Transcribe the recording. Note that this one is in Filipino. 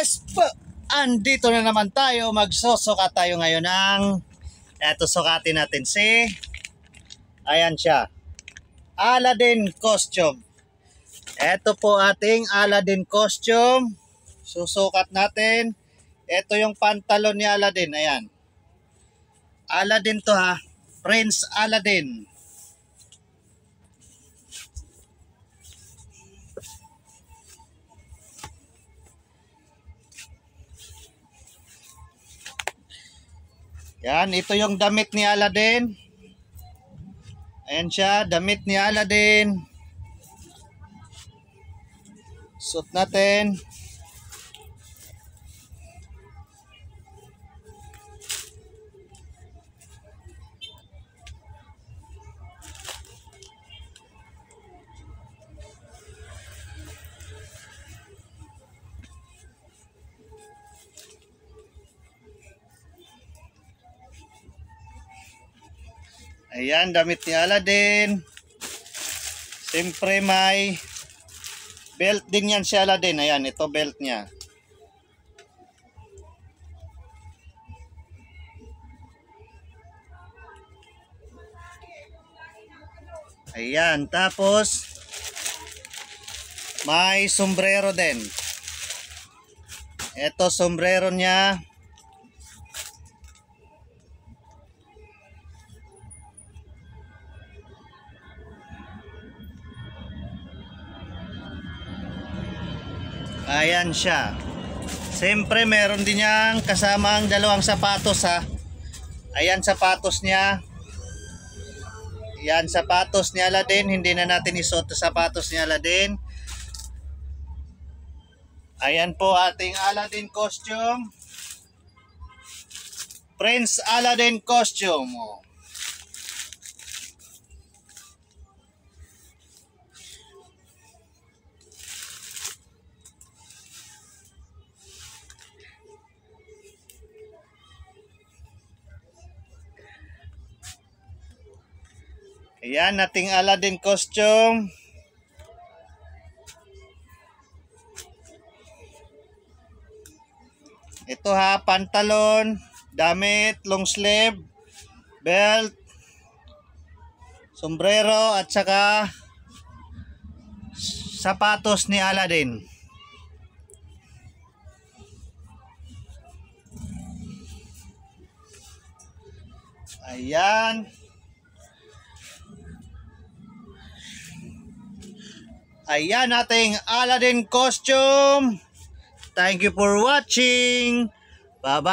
Yes po! Andito na naman tayo. Magsusukat tayo ngayon ng eto, sukatin natin si ayan siya, Aladdin costume. Eto po ating Aladdin costume. Susukat natin. Eto yung pantalon ni Aladdin. Ayan, Aladdin to ha, Prince Aladdin. Yan, ito yung damit ni Aladdin. Ayan siya, damit ni Aladdin. Suot natin. Ayan, damit ni Aladdin. Siyempre may belt din yan si Aladdin. Ayan, ito belt niya. Ayan, tapos may sombrero din. Ito sombrero niya. Ayan siya. Siyempre meron din niyang kasama ang dalawang sapatos ha. Ayan sapatos niya. Ayan sapatos ni Aladdin. Hindi na natin isuot ang sapatos ni Aladdin. Ayan po ating Aladdin costume. Prince Aladdin costume. Ayan, ating Aladdin costume. Ito ha, pantalon, damit, long sleeve, belt, sombrero at saka sapatos ni Aladdin. Ayan. Ayan ating Aladdin costume. Thank you for watching. Bye-bye.